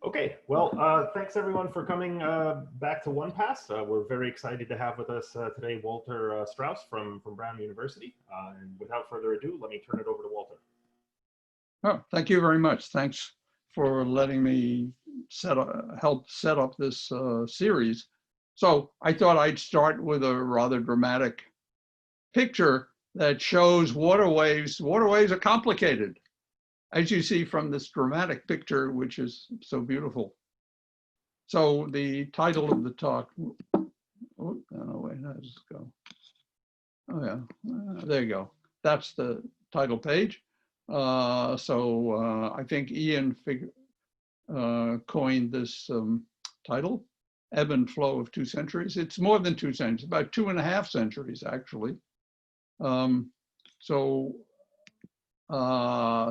Okay, well, thanks everyone for coming back to ONEPAS. We're very excited to have with us today Walter Strauss from Brown University. And without further ado, let me turn it over to Walter. Oh, thank you very much. Thanks for letting me help set up this series. So I thought I'd start with a rather dramatic picture that shows waterways. Waterways are complicated, as you see from this dramatic picture, which is so beautiful. So the title of the talk, oh, no, wait, how does it go? Oh yeah, there you go. That's the title page. I think Ian coined this title, Ebb and Flow of 2 Centuries. It's more than 2 centuries, about 2.5 centuries actually. I'll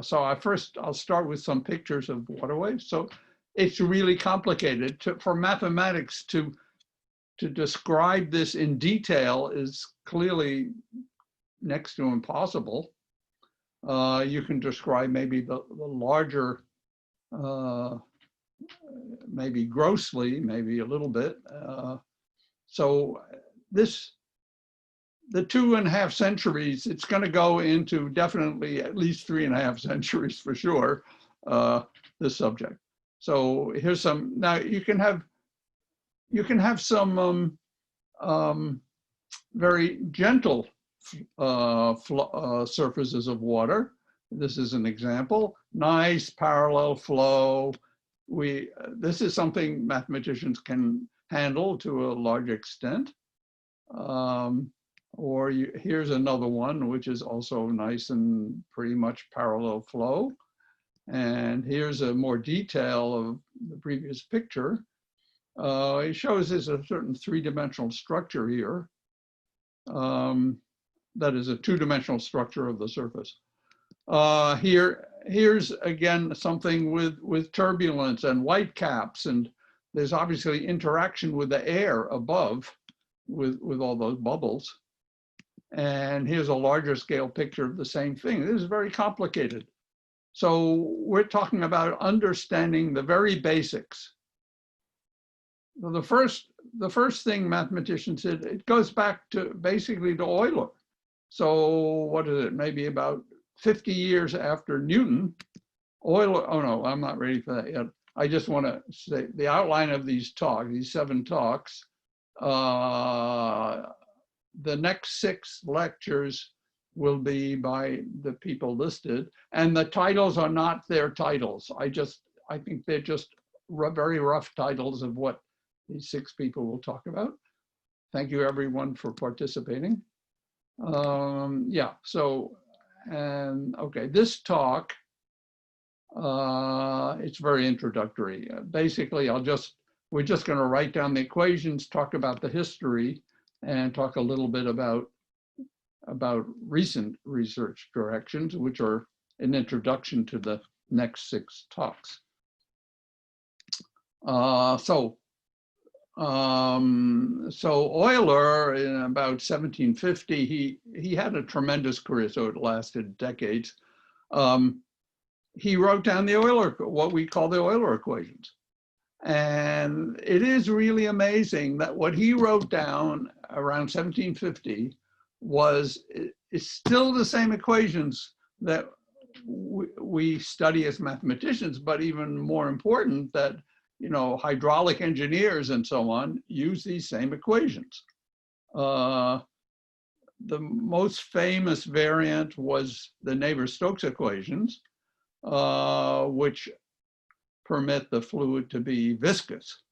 start with some pictures of waterways. So it's really complicated. For mathematics to describe this in detail is clearly next to impossible. You can describe maybe the larger, maybe grossly, maybe a little bit. The 2.5 centuries, it's going to go into definitely at least 3.5 centuries for sure, this subject. So here's some, now you can have some very gentle surfaces of water. This is an example. Nice parallel flow. This is something mathematicians can handle to a large extent. Here's another one, which is also nice and pretty much parallel flow. And here's a more detail of the previous picture. It shows there's a certain 3-dimensional structure here. That is a 2-dimensional structure of the surface. Here's again something with turbulence and whitecaps, and there's obviously interaction with the air above with all those bubbles. And here's a larger scale picture of the same thing. This is very complicated. So we're talking about understanding the very basics. Well, the first thing mathematicians did, it goes back to basically to Euler. So what is it, maybe about 50 years after Newton, Euler, oh no, I'm not ready for that yet. I just want to say the outline of these talks, these 7 talks, the next 6 lectures will be by the people listed, and the titles are not their titles. I think they're just very rough titles of what these 6 people will talk about. Thank you everyone for participating. Okay, this talk, it's very introductory. Basically, we're just going to write down the equations, talk about the history, and talk a little bit about recent research directions, which are an introduction to the next 6 talks. So Euler, in about 1750, he had a tremendous career, so it lasted decades. He wrote down the Euler, what we call the Euler equations. And it is really amazing that what he wrote down around 1750 is still the same equations that we study as mathematicians, but even more important that, you know, hydraulic engineers and so on use these same equations. The most famous variant was the Navier-Stokes equations, which permit the fluid to be viscous.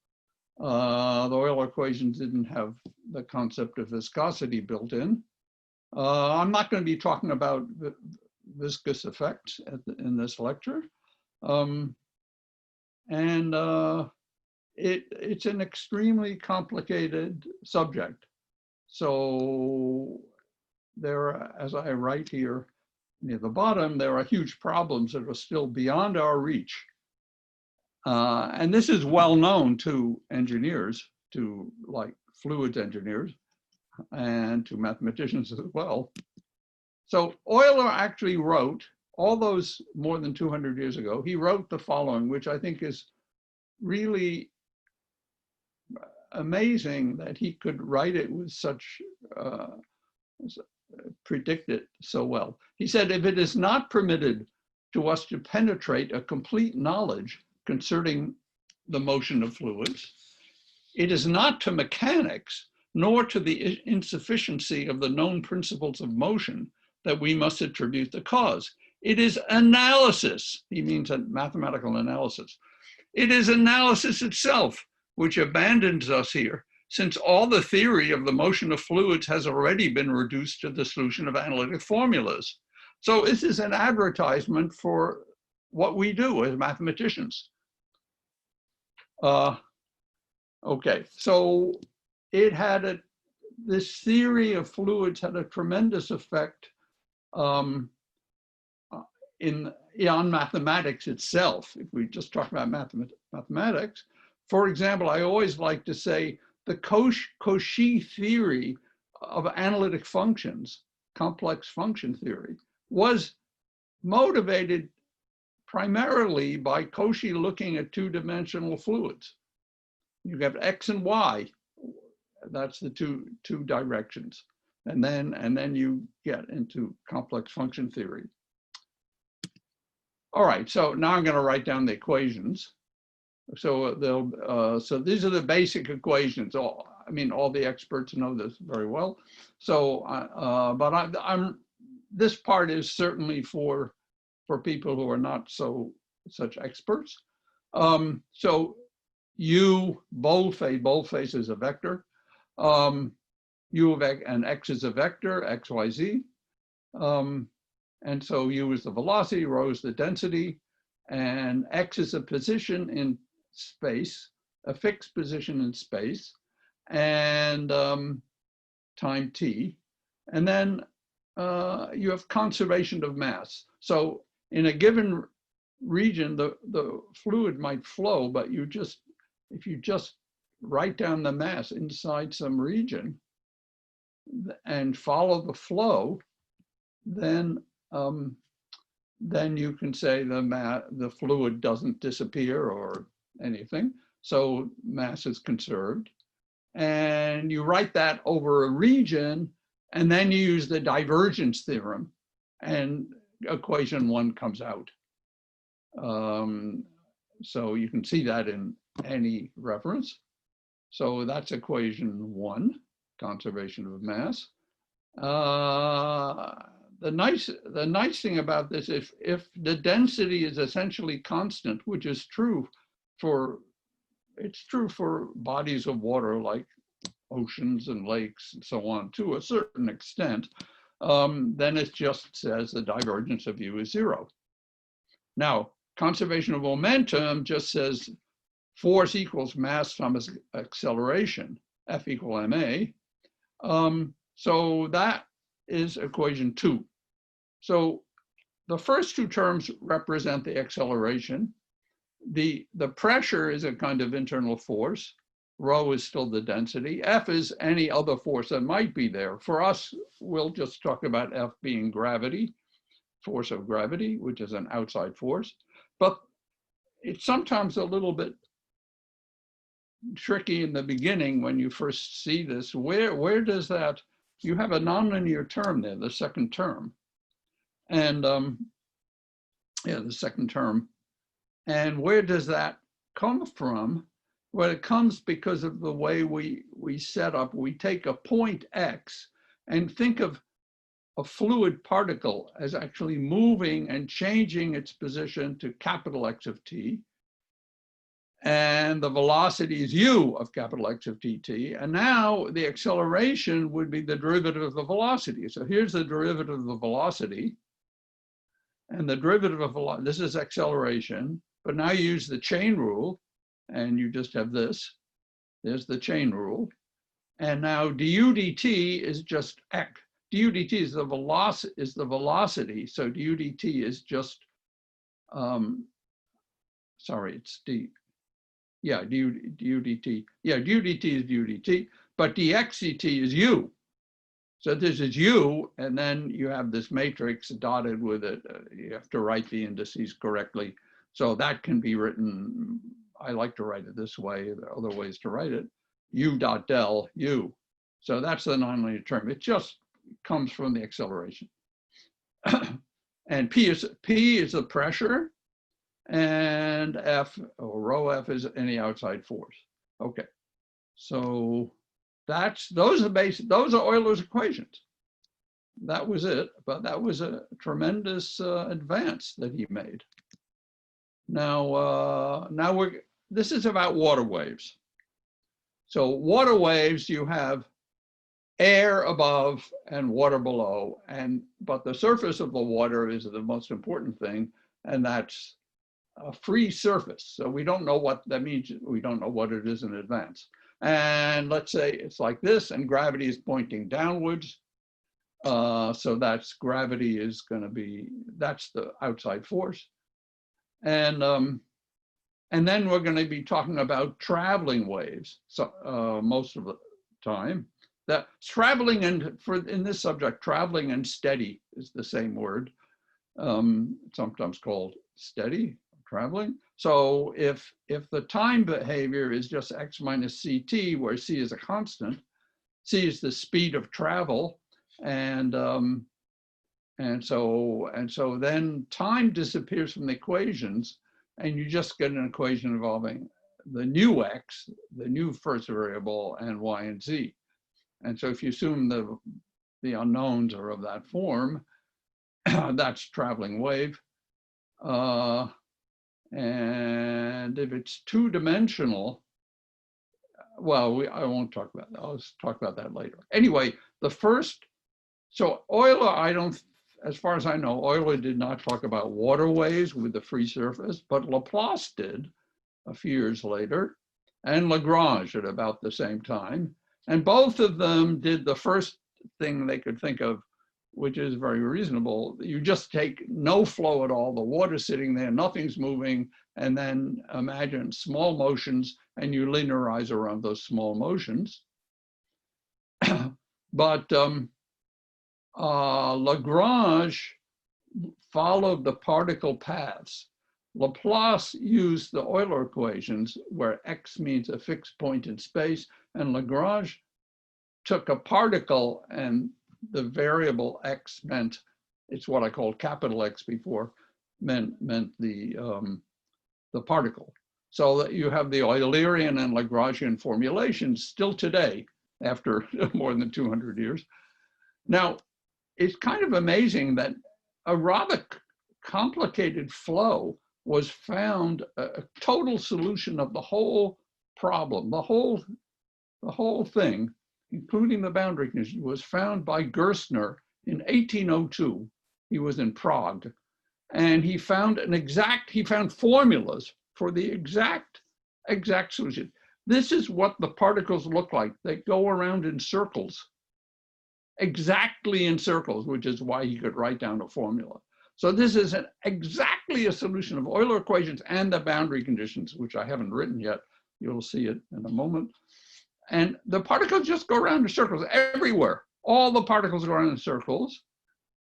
The Euler equations didn't have the concept of viscosity built in. I'm not going to be talking about viscous effects in this lecture. It's an extremely complicated subject. So there are, as I write here near the bottom, there are huge problems that are still beyond our reach. And this is well known to engineers, to like fluids engineers, and to mathematicians as well. So Euler actually wrote, all those more than 200 years ago, he wrote the following, which I think is really amazing that he could write it with such, predict it so well. He said, if it is not permitted to us to penetrate a complete knowledge concerning the motion of fluids, it is not to mechanics, nor to the insufficiency of the known principles of motion that we must attribute the cause. It is analysis, he means a mathematical analysis. It is analysis itself which abandons us here, since all the theory of the motion of fluids has already been reduced to the solution of analytic formulas. So this is an advertisement for what we do as mathematicians. Okay, so it had this theory of fluids had a tremendous effect on mathematics itself. If we just talk about mathematics, for example, I always like to say the Cauchy theory of analytic functions, complex function theory, was motivated primarily by Cauchy looking at two-dimensional fluids. You have X and Y, that's the two directions. And then you get into complex function theory. All right, so now I'm going to write down the equations. So so these are the basic equations. All the experts know this very well. So, but this part is certainly for people who are not such experts. So U boldface is a vector. U of X and X is a vector, X, Y, Z. And so U is the velocity, rho is the density, and X is a position in space, a fixed position in space, and time t. And then you have conservation of mass. So in a given region, the fluid might flow, but if you just write down the mass inside some region and follow the flow, then you can say the fluid doesn't disappear or anything. So mass is conserved. And you write that over a region, and then you use the divergence theorem, and equation 1 comes out. So you can see that in any reference. So that's equation 1, conservation of mass. The nice thing about this, if the density is essentially constant, which is true for bodies of water like oceans and lakes and so on to a certain extent, then it just says the divergence of U is 0. Now, conservation of momentum just says force equals mass times acceleration, F equal ma. So that is equation 2. So the first two terms represent the acceleration. The pressure is a kind of internal force. Rho is still the density. F is any other force that might be there. For us, we'll just talk about F being gravity, force of gravity, which is an outside force. But it's sometimes a little bit tricky in the beginning when you first see this. Where does that, you have a nonlinear term there, the second term. And the second term. And where does that come from? Well, it comes because of the way we set up. We take a point X and think of a fluid particle as actually moving and changing its position to capital X of t. And the velocity is u of capital X of tt. And now the acceleration would be the derivative of the velocity. So here's the derivative of the velocity. And the derivative of velocity, this is acceleration. But now you use the chain rule, and you just have this. There's the chain rule. And now du dt is just x. Du dt is the velocity. So du dt is just, sorry, it's d. Yeah, du dt. Yeah, du dt is du dt, but dx dt is u. So this is u, and then you have this matrix dotted with it. You have to write the indices correctly. So that can be written I like to write it this way. There are other ways to write it. U dot del U. So that's the nonlinear term. It just comes from the acceleration. And P is the pressure, and F, or rho F, is any outside force. Okay, so those are Euler's equations. That was it, but that was a tremendous advance that he made. Now, this is about water waves. So water waves, you have air above and water below, but the surface of the water is the most important thing, and that's a free surface. So we don't know what that means. We don't know what it is in advance. And let's say it's like this, and gravity is pointing downwards. So that's gravity is going to be, that's the outside force. And then we're going to be talking about traveling waves. So most of the time, that traveling in this subject, traveling and steady is the same word, sometimes called steady, traveling. So if the time behavior is just x minus ct, where c is a constant, c is the speed of travel, and so then time disappears from the equations, and you just get an equation involving the new x, the new first variable, and y and z. And so if you assume the unknowns are of that form, that's traveling wave. And if it's two-dimensional, well, I won't talk about that. I'll talk about that later. Anyway, so Euler, as far as I know, Euler did not talk about water waves with the free surface, but Laplace did a few years later, and Lagrange at about the same time. And both of them did the first thing they could think of, which is very reasonable. You just take no flow at all, the water's sitting there, nothing's moving, and then imagine small motions, and you linearize around those small motions. But Lagrange followed the particle paths. Laplace used the Euler equations, where x means a fixed point in space, and Lagrange took a particle, and the variable x meant, it's what I called capital X before, meant the particle. So that you have the Eulerian and Lagrangian formulations still today, after more than 200 years. Now, it's kind of amazing that a rather complicated flow was found, a total solution of the whole problem, the whole thing, including the boundary condition, was found by Gerstner in 1802. He was in Prague, and he found formulas for the exact solution. This is what the particles look like. They go around in circles, exactly in circles, which is why he could write down a formula. So this is exactly a solution of Euler equations and the boundary conditions, which I haven't written yet. You'll see it in a moment. And the particles just go around in circles everywhere. All the particles go around in circles,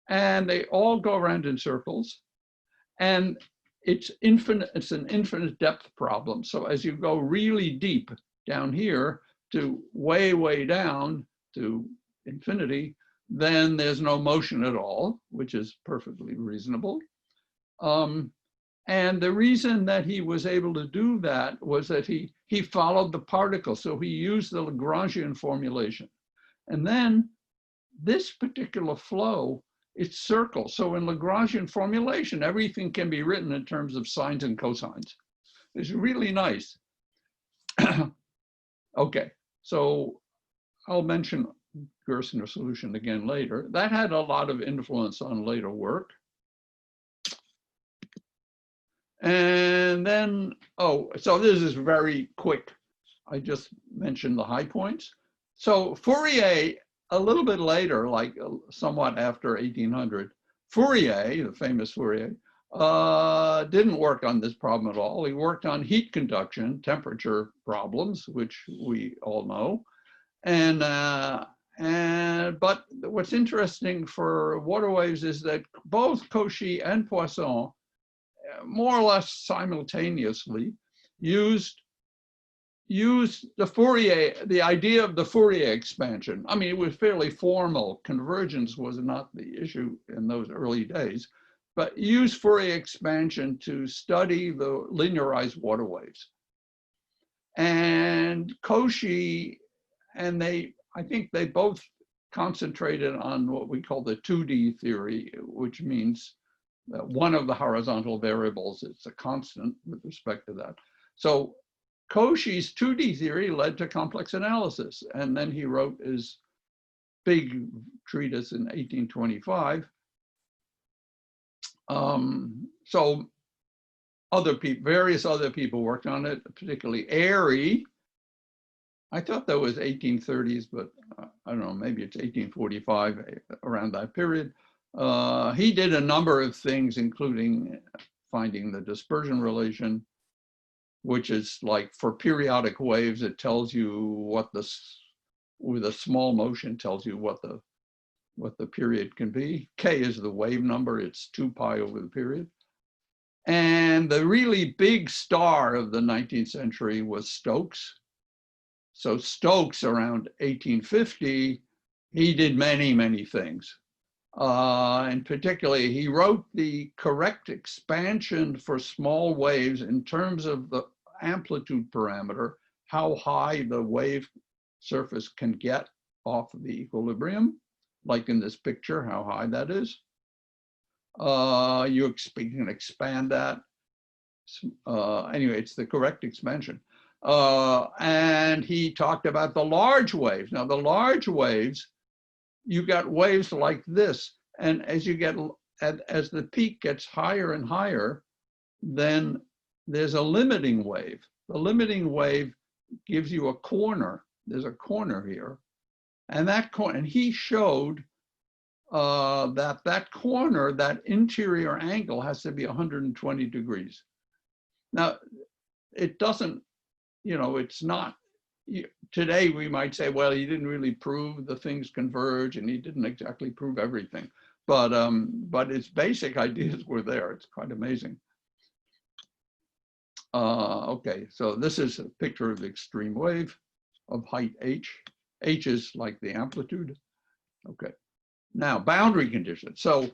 and they all go around in circles. And it's infinite. It's an infinite depth problem. So as you go really deep down here to way, way down to infinity, then there's no motion at all, which is perfectly reasonable. And the reason that he was able to do that was that he followed the particle. So he used the Lagrangian formulation. And then this particular flow, it's circle. So in Lagrangian formulation, everything can be written in terms of sines and cosines. It's really nice. Okay, so I'll mention Gerstner's solution again later. That had a lot of influence on later work. And then, so this is very quick. I just mentioned the high points. So Fourier, a little bit later, like somewhat after 1800, Fourier, the famous Fourier, didn't work on this problem at all. He worked on heat conduction, temperature problems, which we all know. But what's interesting for water waves is that both Cauchy and Poisson, more or less simultaneously, used the Fourier, the idea of the Fourier expansion. I mean, it was fairly formal. Convergence was not the issue in those early days, but used Fourier expansion to study the linearized water waves. And Cauchy and I think they both concentrated on what we call the 2D theory, which means that one of the horizontal variables is a constant with respect to that. So Cauchy's 2D theory led to complex analysis, and then he wrote his big treatise in 1825. So various other people worked on it, particularly Airy. I thought that was 1830s, but I don't know, maybe it's 1845, around that period. He did a number of things, including finding the dispersion relation, which is like for periodic waves, it tells you what with a small motion tells you what the period can be. K is the wave number, it's 2 pi over the period. And the really big star of the 19th century was Stokes. So Stokes around 1850, he did many, many things. And particularly, he wrote the correct expansion for small waves in terms of the amplitude parameter, how high the wave surface can get off of the equilibrium, like in this picture, how high that is. You can expand that. Anyway, it's the correct expansion. And he talked about the large waves. Now, the large waves, you got waves like this, and as the peak gets higher and higher, then there's a limiting wave. The limiting wave gives you a corner. There's a corner here, and he showed that corner, that interior angle, has to be 120 degrees. Now, it doesn't, it's not. Today we might say, well, he didn't really prove the things converge, and he didn't exactly prove everything, but its basic ideas were there. It's quite amazing. Okay, so this is a picture of the extreme wave of height h. H is like the amplitude. Okay, now boundary conditions. So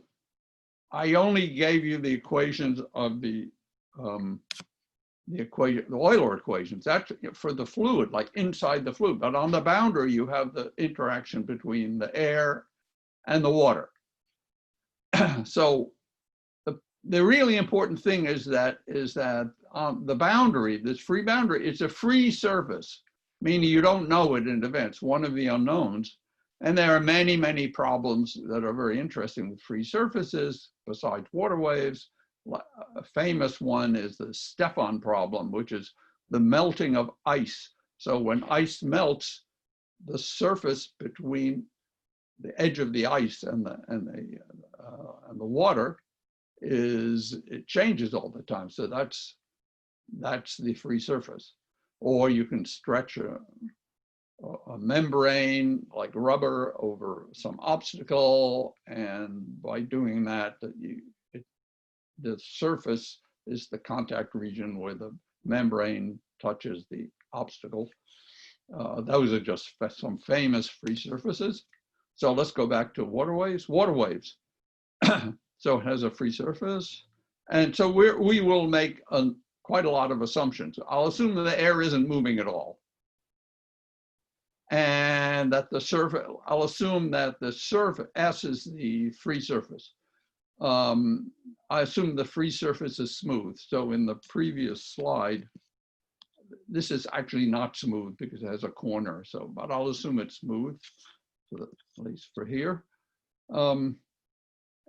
I only gave you the equations of the Euler equations. That's for the fluid, like inside the fluid. But on the boundary, you have the interaction between the air and the water. So the really important thing is that on the boundary, this free boundary, it's a free surface, meaning you don't know it in advance, one of the unknowns. And there are many, many problems that are very interesting with free surfaces besides water waves. A famous one is the Stefan problem, which is the melting of ice. So when ice melts, the surface between the edge of the ice and the water it changes all the time. So that's the free surface. Or you can stretch a membrane like rubber over some obstacle, and by doing that, the surface is the contact region where the membrane touches the obstacle. Those are just some famous free surfaces. So let's go back to water waves. Water waves. So it has a free surface. And so we will make quite a lot of assumptions. I'll assume that the air isn't moving at all. And that I'll assume that the surface, S is the free surface. I assume the free surface is smooth. So in the previous slide, this is actually not smooth because it has a corner. So, but I'll assume it's smooth, so at least for here.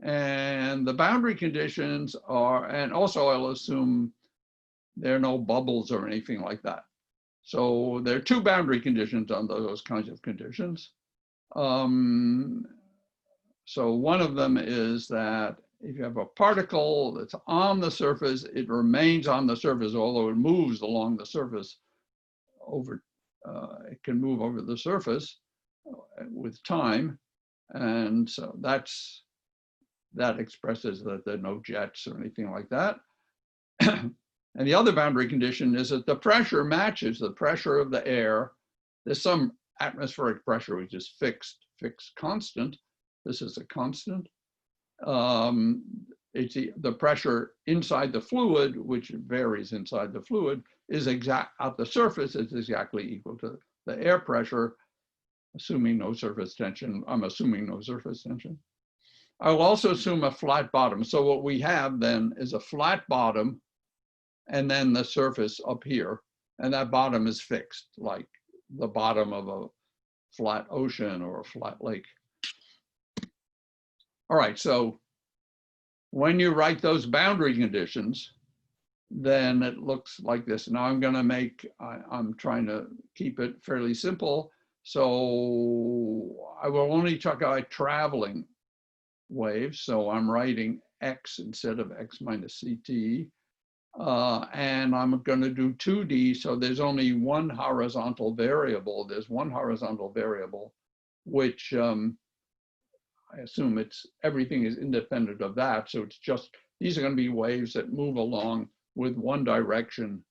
And the boundary conditions are, and also I'll assume there are no bubbles or anything like that. So there are two boundary conditions on those kinds of conditions. So one of them is that if you have a particle that's on the surface, it remains on the surface, although it moves along the surface it can move over the surface with time. And so that expresses that there are no jets or anything like that. And the other boundary condition is that the pressure matches the pressure of the air. There's some atmospheric pressure which is fixed constant. This is a constant. It's the pressure inside the fluid, which varies inside the fluid, is exact at the surface is exactly equal to the air pressure, assuming no surface tension. I'm assuming no surface tension. I will also assume a flat bottom. So what we have then is a flat bottom and then the surface up here, and that bottom is fixed, like the bottom of a flat ocean or a flat lake. All right, so when you write those boundary conditions, then it looks like this. Now I'm I'm trying to keep it fairly simple. So I will only talk about traveling waves. So I'm writing x instead of x minus ct. And I'm going to do 2D. So there's only one horizontal variable. There's one horizontal variable, which I assume everything is independent of that. So it's just, these are going to be waves that move along with one direction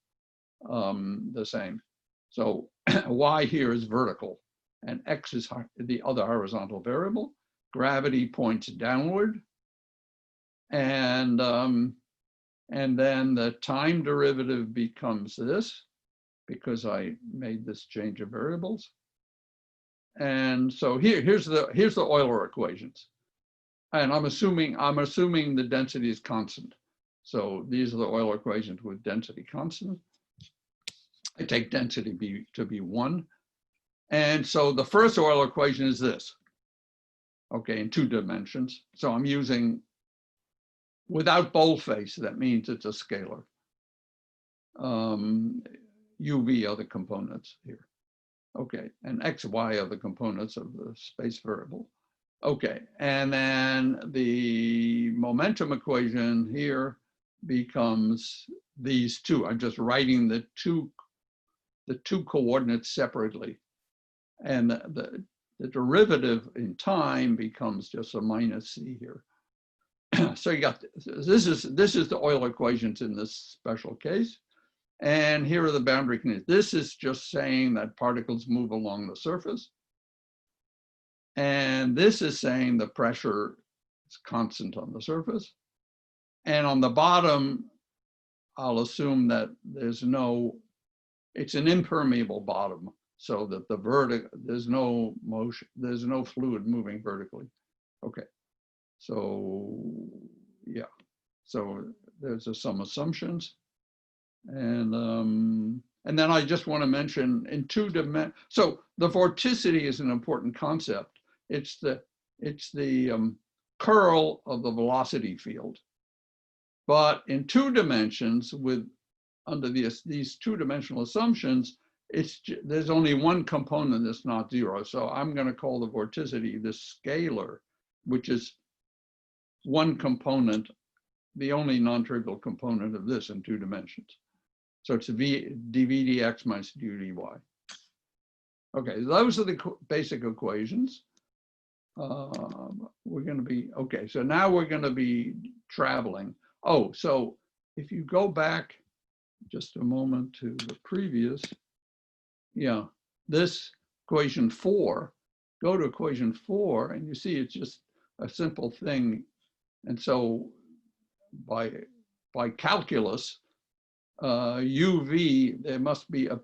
the same. So y here is vertical and x is the other horizontal variable. Gravity points downward. And then the time derivative becomes this because I made this change of variables. And so here's the Euler equations. And I'm assuming the density is constant. So these are the Euler equations with density constant. I take density to be 1. And so the first Euler equation is this. Okay, in 2 dimensions. So I'm using, without boldface, that means it's a scalar. UV are the components here. Okay, and x, y are the components of the space variable. Okay, and then the momentum equation here becomes these two. I'm just writing the two coordinates separately. And the derivative in time becomes just a minus c here. So you got this is the Euler equations in this special case. And here are the boundary conditions. This is just saying that particles move along the surface. And this is saying the pressure is constant on the surface. And on the bottom, I'll assume that it's an impermeable bottom, so that there's no motion, there's no fluid moving vertically. Okay, so yeah, so there's some assumptions. And then I just want to mention in 2 dimensions. So the vorticity is an important concept. It's the curl of the velocity field. But in 2 dimensions, under these 2-dimensional assumptions, there's only one component that's not 0. So I'm going to call the vorticity the scalar, which is one component, the only non-trivial component of this in 2 dimensions. So it's dv dx minus du dy. Okay, those are the basic equations. We're going to be, okay, so now we're going to be traveling. Oh, so if you go back just a moment to the previous, yeah, this equation 4, go to equation 4 and you see it's just a simple thing. And so by calculus, uv, there must be a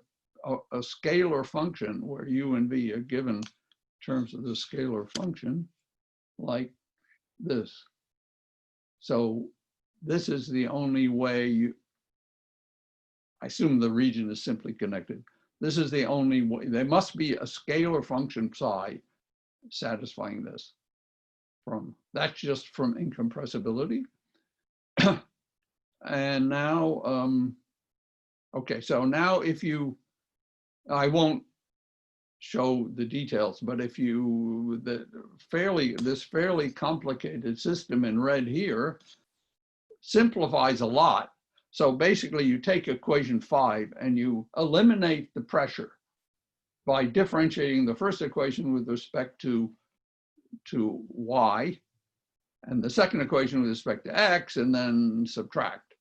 scalar function where u and v are given in terms of the scalar function like this. So this is the only way I assume the region is simply connected. This is the only way. There must be a scalar function psi satisfying this. That's just from incompressibility. And now, okay, so now I won't show the details, but this fairly complicated system in red here simplifies a lot. So basically you take equation 5 and you eliminate the pressure by differentiating the first equation with respect to y and the second equation with respect to x, and then subtract.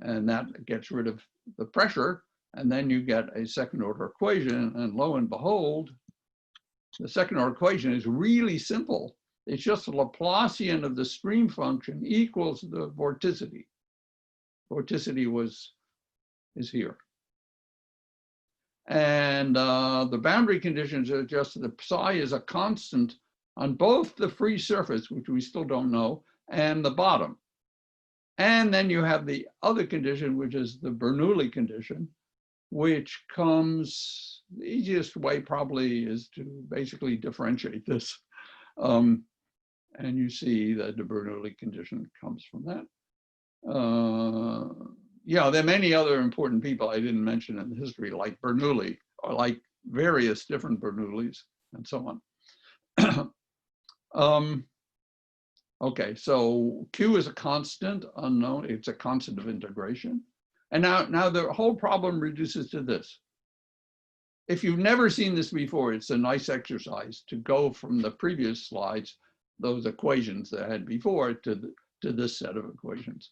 and that gets rid of the pressure, and then you get a second order equation, and lo and behold, the second order equation is really simple. It's just the Laplacian of the stream function equals the vorticity. Vorticity is here. And the boundary conditions are just that psi is a constant on both the free surface, which we still don't know, and the bottom. And then you have the other condition, which is the Bernoulli condition, which comes, the easiest way probably is to basically differentiate this. And you see that the Bernoulli condition comes from that. Yeah, there are many other important people I didn't mention in history, like Bernoulli, or like various different Bernoullis, and so on. Okay, so Q is a constant, unknown. It's a constant of integration. And now the whole problem reduces to this. If you've never seen this before, it's a nice exercise to go from the previous slides, those equations that I had before, to this set of equations.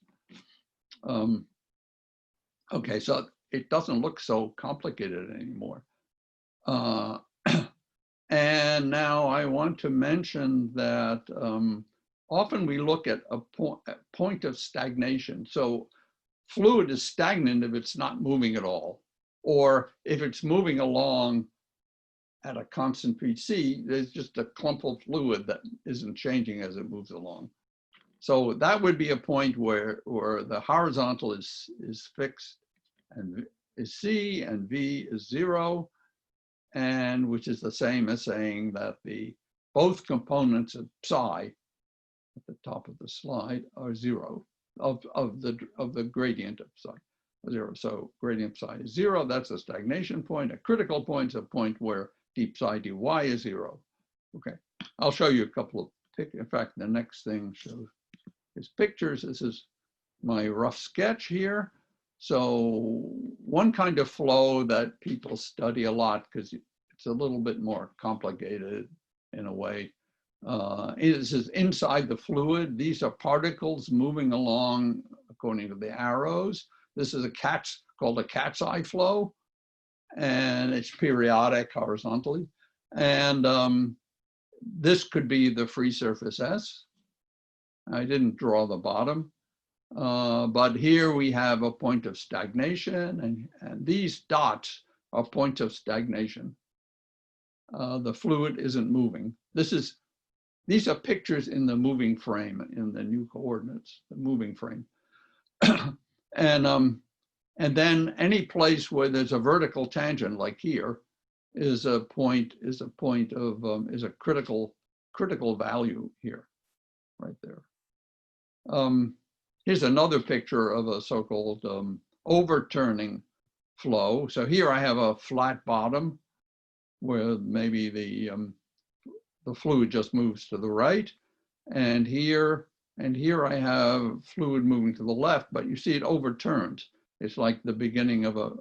Okay, so it doesn't look so complicated anymore. And now I want to mention that often we look at a point of stagnation. So fluid is stagnant if it's not moving at all, or if it's moving along at a constant PC, there's just a clump of fluid that isn't changing as it moves along. So that would be a point where the horizontal is fixed and is C, and V is 0, and which is the same as saying that both components of psi at the top of the slide are 0 of the gradient of psi, 0. So gradient of psi is 0. That's a stagnation point. A critical point is a point where d psi dy is 0. Okay, I'll show you a couple of pictures. In fact, the next thing shows is pictures. This is my rough sketch here. So one kind of flow that people study a lot, because it's a little bit more complicated in a way, is inside the fluid. These are particles moving along according to the arrows. This is called a cat's eye flow, and it's periodic horizontally. And this could be the free surface S. I didn't draw the bottom. But here we have a point of stagnation, and these dots are points of stagnation. The fluid isn't moving. These are pictures in the moving frame, in the new coordinates, the moving frame. And then any place where there's a vertical tangent, like here, is a critical value here, right there. Here's another picture of a so-called overturning flow. So here I have a flat bottom where maybe the fluid just moves to the right, and here I have fluid moving to the left, but you see it overturns. It's like the beginning of a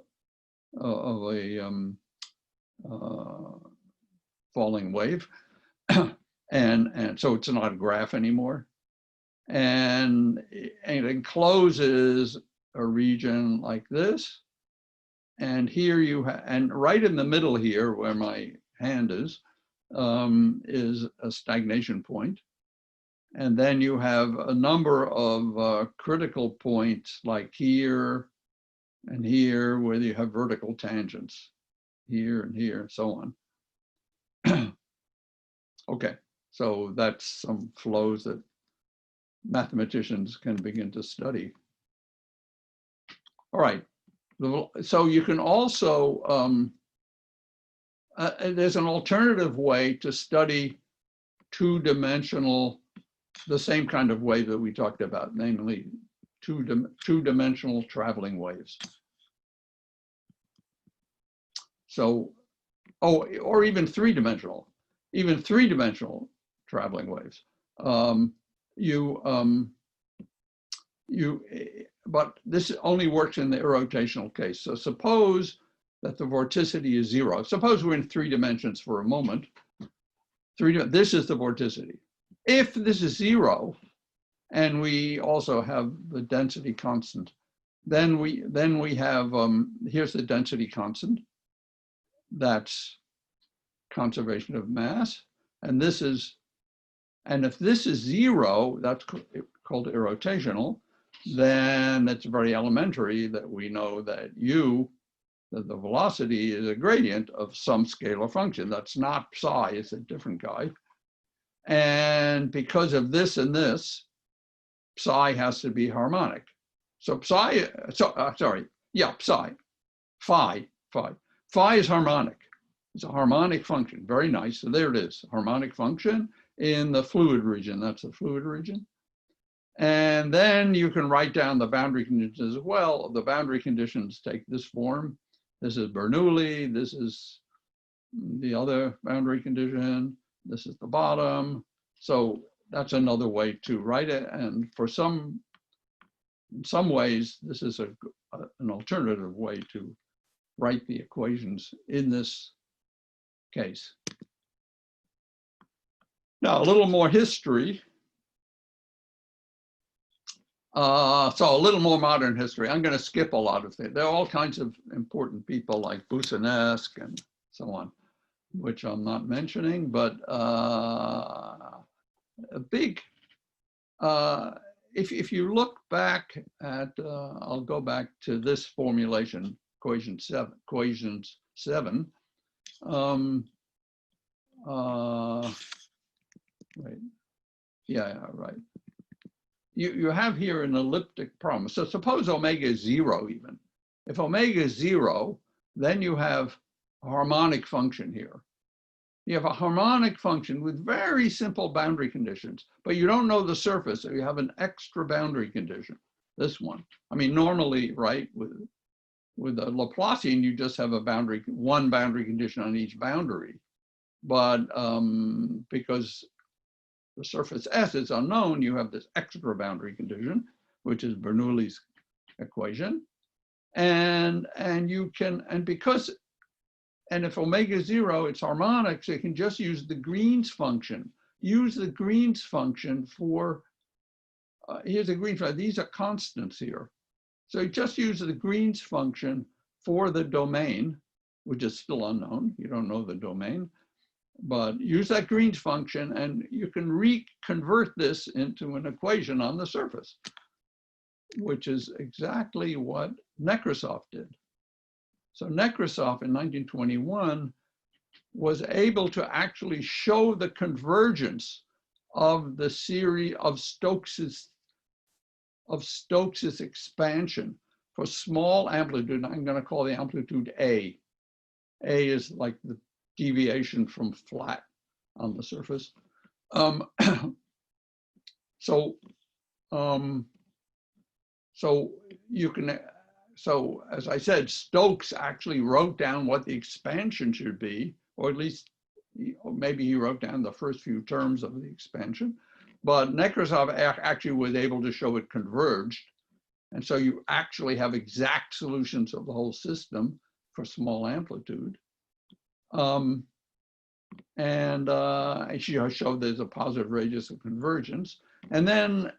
falling wave, and so it's not a graph anymore. And it encloses a region like this. And here you have, and right in the middle here where my hand is a stagnation point. And then you have a number of critical points like here and here where you have vertical tangents, here and here, and so on. Okay, so that's some flows that mathematicians can begin to study. All right, so you can also, there's an alternative way to study two-dimensional, the same kind of wave that we talked about, namely two-dimensional traveling waves. So, or even three-dimensional traveling waves. But this only works in the irrotational case. So suppose that the vorticity is 0. Suppose we're in 3 dimensions for a moment. This is the vorticity. If this is 0, and we also have the density constant, then we have, here's the density constant. That's conservation of mass. And this is, and if this is 0, that's called irrotational, then it's very elementary that we know that that the velocity is a gradient of some scalar function. That's not psi, it's a different guy. And because of this and this, psi has to be harmonic. So psi, phi is harmonic. It's a harmonic function, very nice. So there it is, harmonic function in the fluid region. That's the fluid region. And then you can write down the boundary conditions as well. The boundary conditions take this form. This is Bernoulli, this is the other boundary condition, this is the bottom. So that's another way to write it. And for in some ways, this is an alternative way to write the equations in this case. Now, a little more history. So a little more modern history. I'm going to skip a lot of things. There are all kinds of important people like Boussinesq and so on, which I'm not mentioning, but a big, if you look back at, I'll go back to this formulation, equations 7. Right. Yeah, right. You have here an elliptic problem. So suppose omega is 0 even. If omega is 0, then you have a harmonic function here. You have a harmonic function with very simple boundary conditions, but you don't know the surface, so you have an extra boundary condition, this one. I mean, normally, right, with a Laplacian, you just have one boundary condition on each boundary. But because the surface S is unknown, you have this extra boundary condition, which is Bernoulli's equation. And if omega is 0, it's harmonic, so you can just use the Green's function. Use the Green's function for, here's a Green's function, these are constants here. So you just use the Green's function for the domain, which is still unknown, you don't know the domain. But use that Green's function and you can reconvert this into an equation on the surface, which is exactly what Nekrasov did. So Nekrasov in 1921 was able to actually show the convergence of the series of Stokes's expansion for small amplitude. I'm going to call the amplitude A. A is like the deviation from flat on the surface. So you can, so as I said, Stokes actually wrote down what the expansion should be, or at least maybe he wrote down the first few terms of the expansion, but Nekrasov actually was able to show it converged. And so you actually have exact solutions of the whole system for small amplitude. I showed there's a positive radius of convergence. And then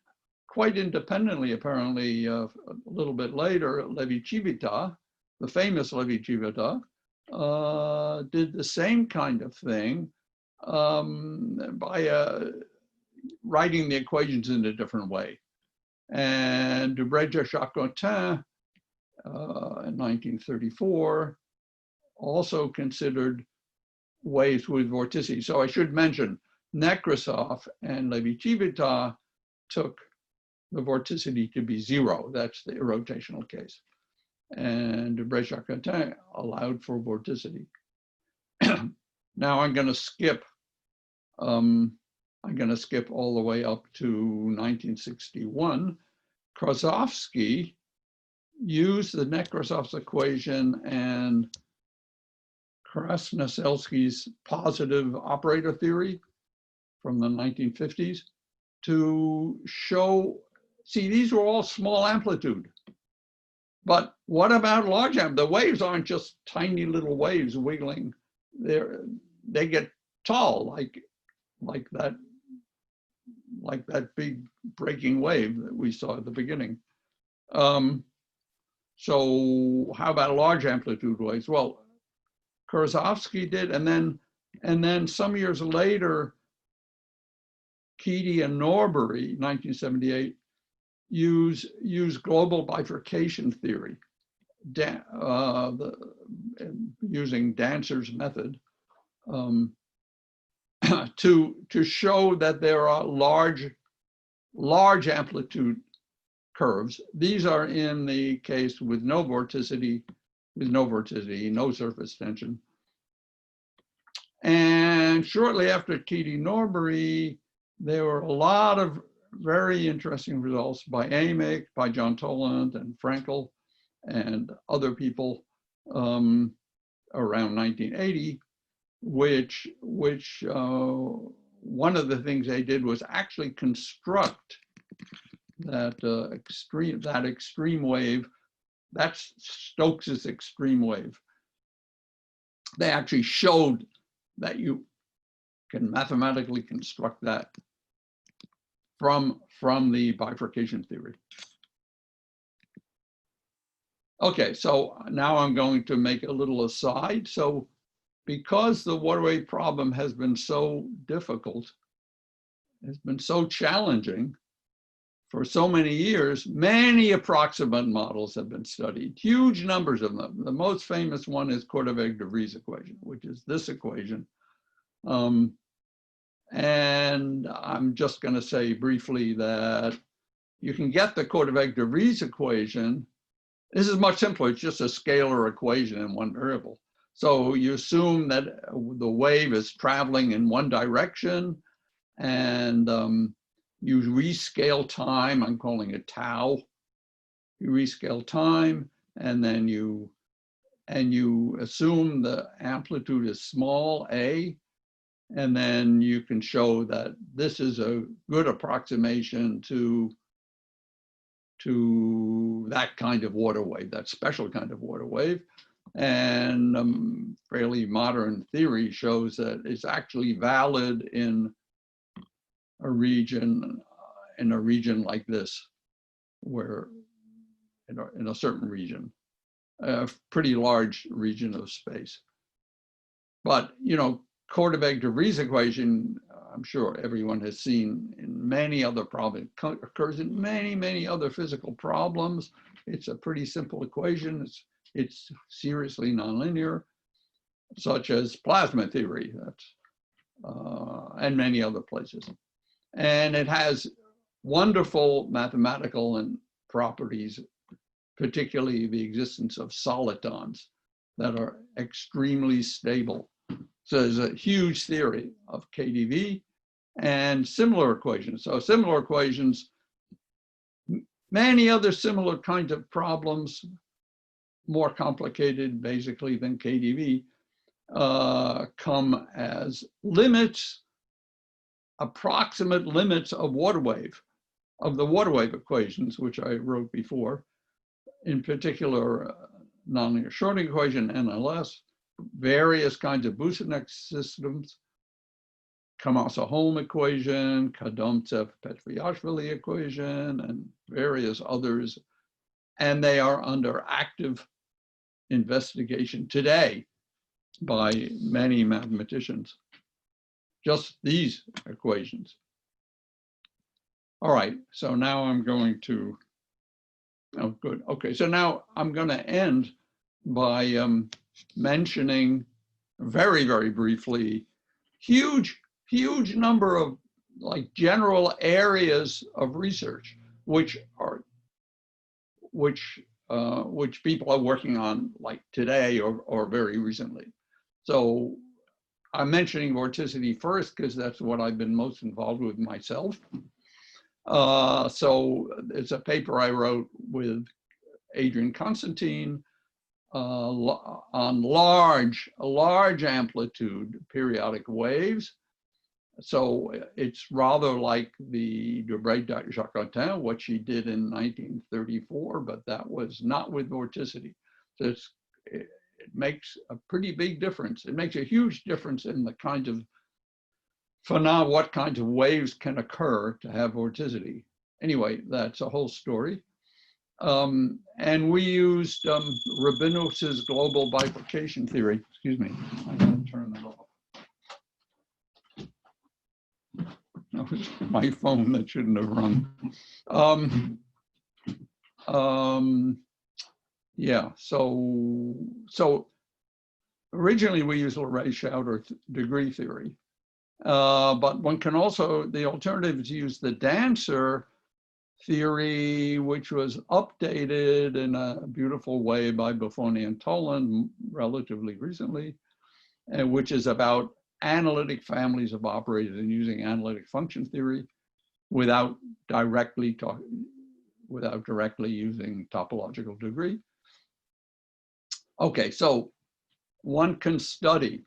quite independently, apparently a little bit later, Levi-Civita, the famous Levi-Civita, did the same kind of thing by writing the equations in a different way. And Dubreuil-Jacotin in 1934 also considered waves with vorticity. So I should mention Nekrasov and Levi-Civita took the vorticity to be 0. That's the irrotational case. And Dubreuil-Jacotin allowed for vorticity. Now I'm going to skip. I'm going to skip all the way up to 1961. Krasovsky used the Nekrasov's equation and Krasnoselsky's positive operator theory from the 1950s to show, see, these were all small amplitude. But what about large amplitude? The waves aren't just tiny little waves wiggling. They get tall, like that big breaking wave that we saw at the beginning. So how about large amplitude waves? Well, Kurzovsky did, and then some years later, Keedy and Norbury, 1978, use global bifurcation theory, using Dancer's method, to show that there are large amplitude curves. These are in the case with no vorticity, no surface tension. And shortly after Keedy Norbury, there were a lot of very interesting results by Amick, by John Toland and Frankel and other people around 1980, which one of the things they did was actually construct that extreme wave. That's Stokes's extreme wave. They actually showed that you can mathematically construct that from the bifurcation theory. Okay, so now I'm going to make a little aside. So because the water wave problem has been so difficult, has been so challenging for so many years, many approximate models have been studied, huge numbers of them. The most famous one is Korteweg-de Vries equation, which is this equation. And I'm just going to say briefly that you can get the Korteweg-de Vries equation. This is much simpler. It's just a scalar equation in one variable. So you assume that the wave is traveling in one direction, and you rescale time. I'm calling it tau. You rescale time, and then you assume the amplitude is small, a, and then you can show that this is a good approximation to that kind of water wave, that special kind of water wave. And fairly modern theory shows that it's actually valid in a region like this, where in a certain region, a pretty large region of space. But Korteweg-de Vries equation, I'm sure everyone has seen in many other problems. It occurs in many other physical problems. It's a pretty simple equation. It's seriously nonlinear, such as plasma theory, and many other places. And it has wonderful mathematical and properties, particularly the existence of solitons that are extremely stable. So there's a huge theory of KdV and similar equations. So similar equations, many other similar kinds of problems, more complicated basically than KdV, come as limits, approximate limits of water wave, of the water wave equations, which I wrote before, in particular, nonlinear shorting equation, NLS, various kinds of Boussinesq systems, Kamasa-Holm equation, Kadomtsev-Petryashvili equation, and various others. And they are under active investigation today by many mathematicians. Just these equations. All right, so now I'm going to, oh, good. Okay, so now I'm going to end by mentioning very briefly huge number of like general areas of research which people are working on like today or very recently. So I'm mentioning vorticity first because that's what I've been most involved with myself. So it's a paper I wrote with Adrian Constantine on large amplitude periodic waves. So it's rather like the de Broglie-Jacotin, what she did in 1934, but that was not with vorticity. So it makes a pretty big difference. It makes a huge difference in the kind of phenomena, what kinds of waves can occur to have vorticity. Anyway, that's a whole story. And we used Rabinowitz global bifurcation theory. Excuse me, I'm going to turn that off. That was my phone that shouldn't have rung. Yeah, so originally we used Leray-Schauder degree theory, but one can also, the alternative is to use the Dancer theory, which was updated in a beautiful way by Buffoni and Toland relatively recently, and which is about analytic families of operators and using analytic function theory without directly using topological degree. Okay, so one can study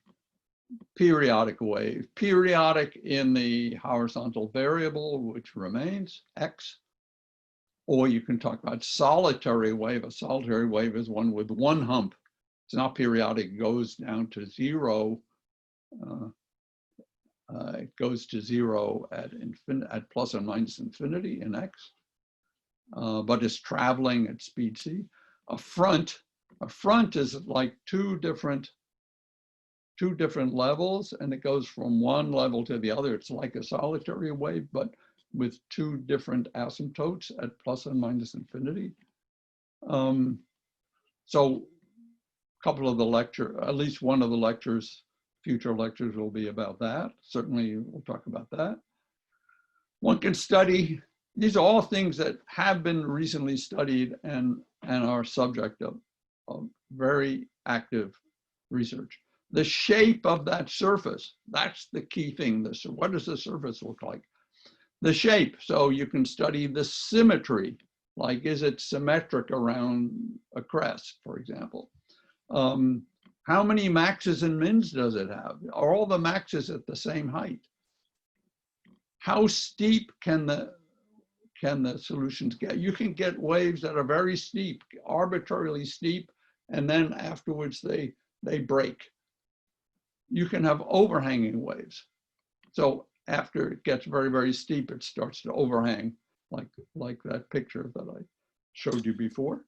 periodic wave, periodic in the horizontal variable, which remains x, or you can talk about solitary wave. A solitary wave is one with one hump. It's not periodic, it goes down to zero. It goes to zero at plus and minus infinity in x, but it's traveling at speed c. A front is like two different levels, and it goes from one level to the other. It's like a solitary wave, but with two different asymptotes at plus and minus infinity. So a couple of the at least one of the future lectures will be about that. Certainly we'll talk about that. One can study, these are all things that have been recently studied and are subject of very active research. The shape of that surface, that's the key thing. What does the surface look like? The shape, so you can study the symmetry, like is it symmetric around a crest, for example? How many maxes and mins does it have? Are all the maxes at the same height? How steep can the solutions get? You can get waves that are very steep, arbitrarily steep, and then afterwards they break. You can have overhanging waves. So after it gets very, very steep, it starts to overhang, like that picture that I showed you before.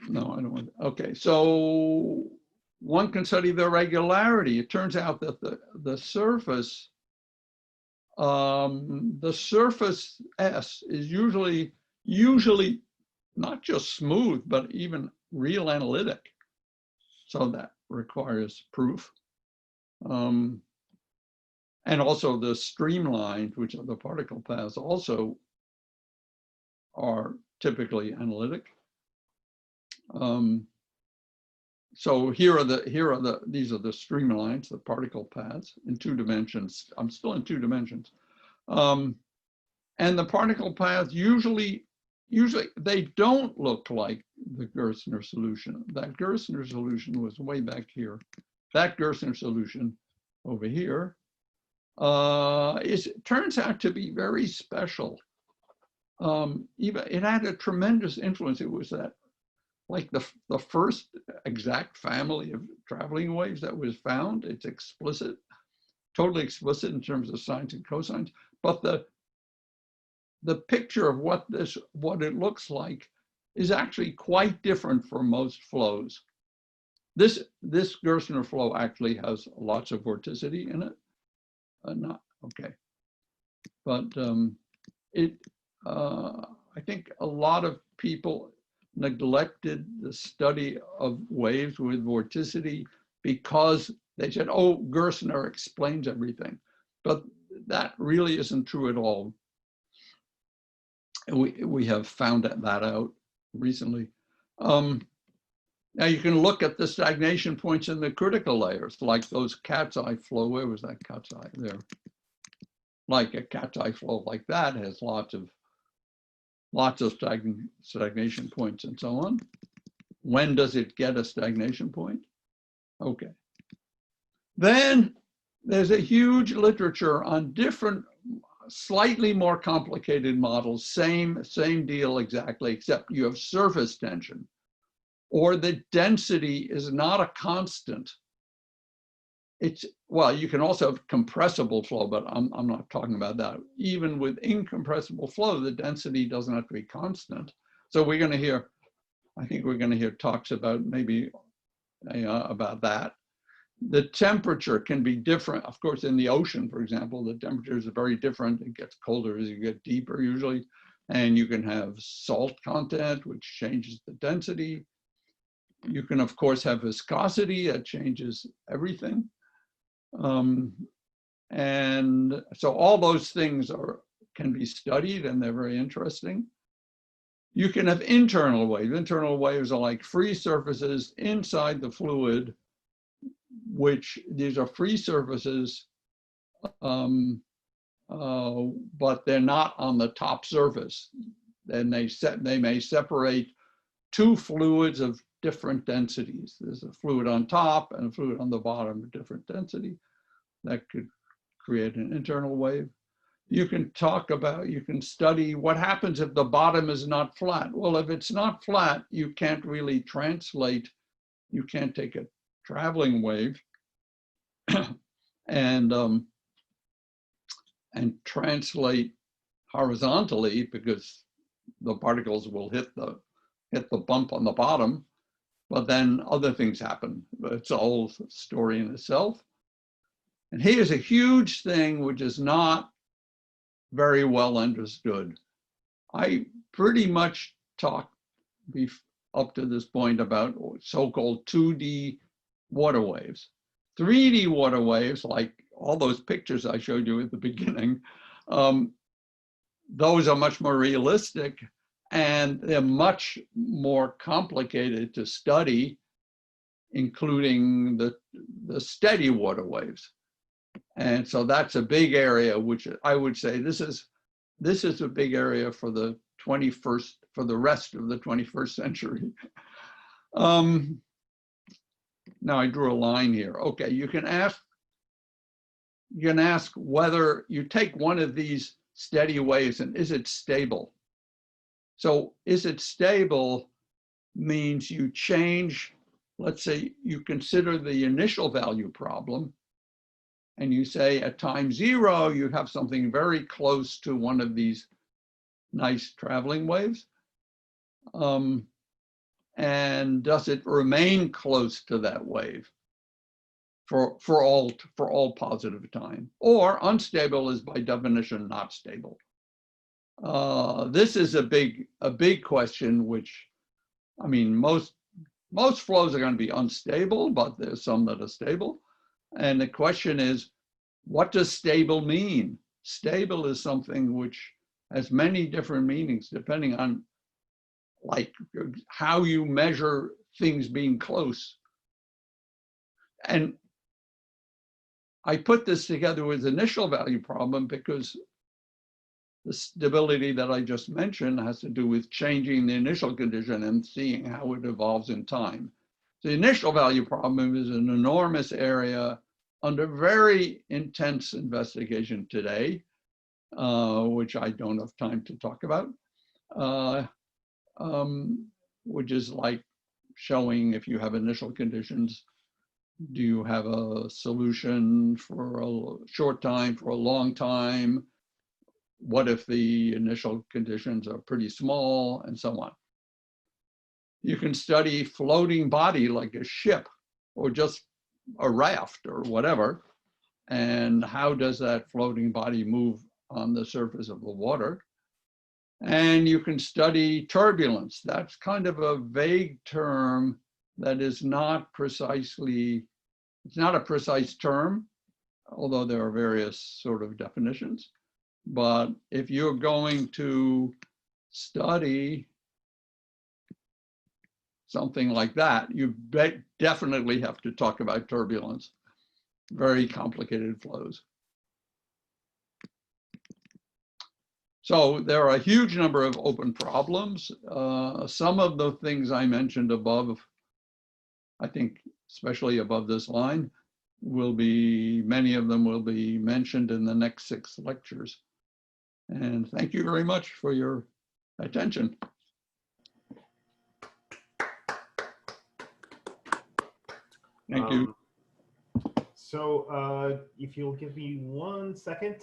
No, I don't want to. Okay, so one can study the regularity. It turns out that the surface S is usually not just smooth, but even real analytic. So that requires proof. And also the streamlined, which are the particle paths, also are typically analytic. So these are the streamlines, the particle paths in 2 dimensions. I'm still in 2 dimensions. And the particle paths usually they don't look like the Gerstner solution. That Gerstner solution was way back here. That Gerstner solution over here turns out to be very special. Even it had a tremendous influence. It was that like the first exact family of traveling waves that was found. It's explicit, totally explicit in terms of sines and cosines, but the picture of what it looks like is actually quite different from most flows. This Gerstner flow actually has lots of vorticity in it. Not okay, but I think a lot of people neglected the study of waves with vorticity because they said, oh, Gerstner explains everything. But that really isn't true at all. We have found that out recently. Now you can look at the stagnation points in the critical layers, like those cat's eye flow. Where was that cat's eye? There. Like a cat's eye flow like that has lots of stagnation points and so on. When does it get a stagnation point? Okay. Then there's a huge literature on different, slightly more complicated models, same deal exactly, except you have surface tension, or the density is not a constant. well, you can also have compressible flow, but I'm not talking about that. Even with incompressible flow, the density doesn't have to be constant. So we're going to hear, I think we're going to hear talks about maybe about that. The temperature can be different. Of course, in the ocean, for example, the temperature is very different. It gets colder as you get deeper usually. And you can have salt content, which changes the density. You can, of course, have viscosity that changes everything. And so all those things can be studied, and they're very interesting. You can have internal waves. Internal waves are like free surfaces inside the fluid, which these are free surfaces, but they're not on the top surface. Then they may separate two fluids of different densities. There's a fluid on top and a fluid on the bottom of different density. That could create an internal wave. You can study what happens if the bottom is not flat. Well, if it's not flat, you can't really translate. You can't take a traveling wave and translate horizontally, because the particles will hit the bump on the bottom, but then other things happen. It's a whole story in itself. And here's a huge thing which is not very well understood. I pretty much talked up to this point about so-called 2D water waves. 3D water waves, like all those pictures I showed you at the beginning, those are much more realistic, and they're much more complicated to study, including the steady water waves. And so that's a big area, which I would say this is a big area for the rest of the 21st century. Now I drew a line here. Okay, you can ask whether you take one of these steady waves and is it stable? So is it stable means you change, let's say you consider the initial value problem, and you say at time 0, you have something very close to one of these nice traveling waves. And does it remain close to that wave for all positive time? Or unstable is by definition not stable. This is a big question, which, I mean, most flows are going to be unstable, but there's some that are stable. And the question is, what does stable mean? Stable is something which has many different meanings depending on like how you measure things being close. And I put this together with the initial value problem because the stability that I just mentioned has to do with changing the initial condition and seeing how it evolves in time. The initial value problem is an enormous area under very intense investigation today, which I don't have time to talk about, which is like showing if you have initial conditions, do you have a solution for a short time, for a long time? What if the initial conditions are pretty small, and so on. You can study floating body like a ship or just a raft or whatever, and how does that floating body move on the surface of the water. And you can study turbulence. That's kind of a vague term that is not precisely, it's not a precise term, although there are various sort of definitions. But if you're going to study something like that, you definitely have to talk about turbulence, very complicated flows. So there are a huge number of open problems. Some of the things I mentioned above, I think especially above this line, many of them will be mentioned in the next 6 lectures. And thank you very much for your attention. Thank you. So if you'll give me 1 second.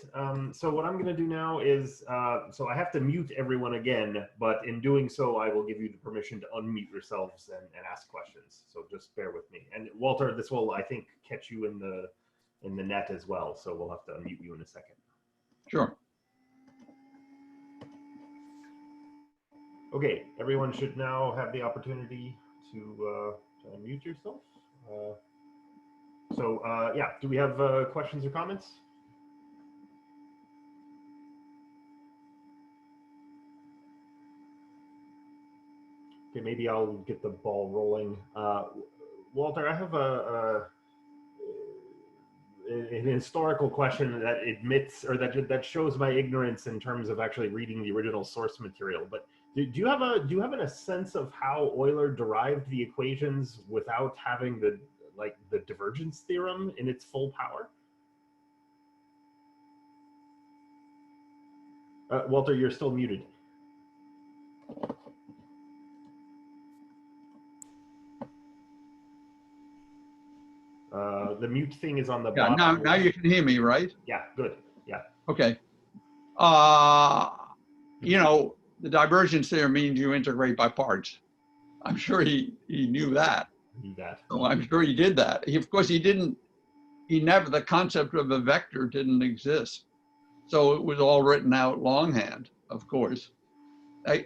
So what I'm going to do now is, so I have to mute everyone again, but in doing so, I will give you the permission to unmute yourselves and ask questions. So just bear with me. And Walter, this will, I think, catch you in the net as well. So we'll have to unmute you in a second. Sure. Okay, everyone should now have the opportunity to unmute yourself. Yeah, do we have questions or comments? Okay, maybe I'll get the ball rolling. Walter, I have an historical question that admits, or that shows my ignorance in terms of actually reading the original source material. But do you have a sense of how Euler derived the equations without having the divergence theorem in its full power? Walter, you're still muted. The mute thing is on the bottom. Now you can hear me, right? Yeah, good. Yeah. Okay. You know, the divergence theorem means you integrate by parts. I'm sure he knew that. Knew that. So I'm sure he did that. Of course, the concept of a vector didn't exist. So it was all written out longhand, of course. I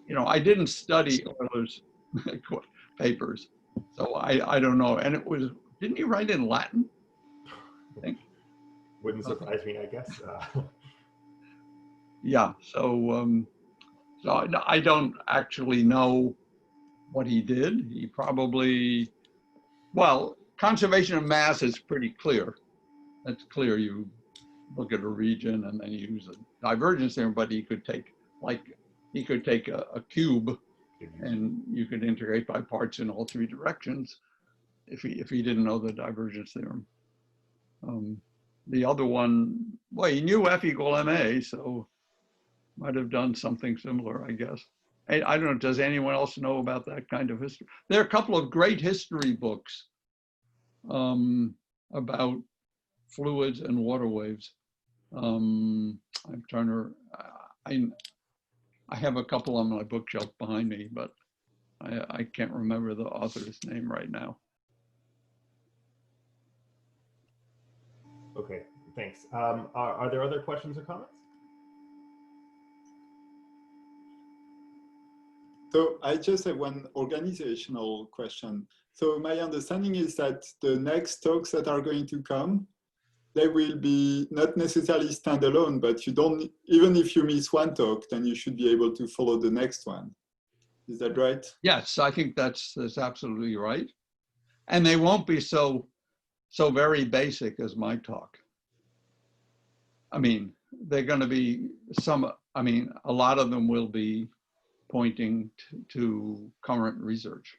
didn't study Euler's papers, so I don't know. And didn't he write in Latin? I think. Wouldn't surprise me, I guess. Yeah, so I don't actually know what he did. He probably, well, conservation of mass is pretty clear. That's clear. You look at a region and then you use a divergence theorem, but he could take a cube and you could integrate by parts in all three directions if he didn't know the divergence theorem. The other one, well, he knew F equal ma, so might have done something similar, I guess. I don't know, does anyone else know about that kind of history? There are a couple of great history books about fluids and water waves. I'm trying to, I have a couple on my bookshelf behind me, but I can't remember the author's name right now. Okay, thanks. Are there other questions or comments? So I just have one organizational question. So my understanding is that the next talks that are going to come, they will be not necessarily standalone, but you don't, even if you miss one talk, then you should be able to follow the next one. Is that right? Yes, I think that's absolutely right. And they won't be so very basic as my talk. I mean, they're going to be a lot of them will be pointing to current research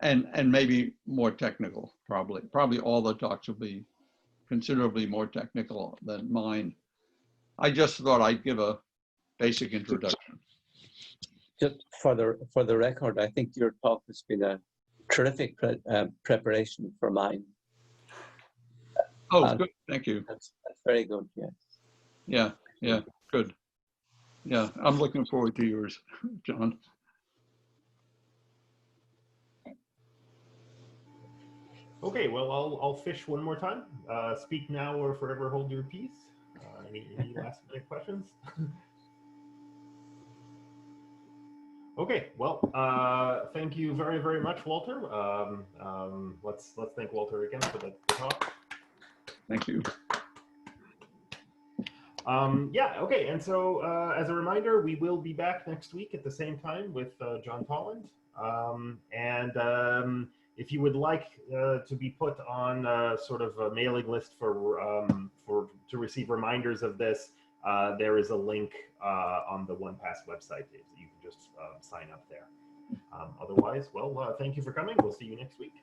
and maybe more technical, probably all the talks will be considerably more technical than mine. I just thought I'd give a basic introduction. Just for the record, I think your talk has been a terrific preparation for mine. Oh, good, thank you. That's very good, yes. Yeah, good. Yeah, I'm looking forward to yours, John. Okay, well, I'll fish one more time. Speak now or forever hold your peace. Any last minute questions? Okay, well, thank you very, very much, Walter. Let's thank Walter again for the talk. Thank you. Yeah, okay, and so as a reminder, we will be back next week at the same time with John Tolland. If you would like to be put on sort of a mailing list to receive reminders of this, there is a link on the ONEPAS website. You can just sign up there. Otherwise, well, thank you for coming. We'll see you next week.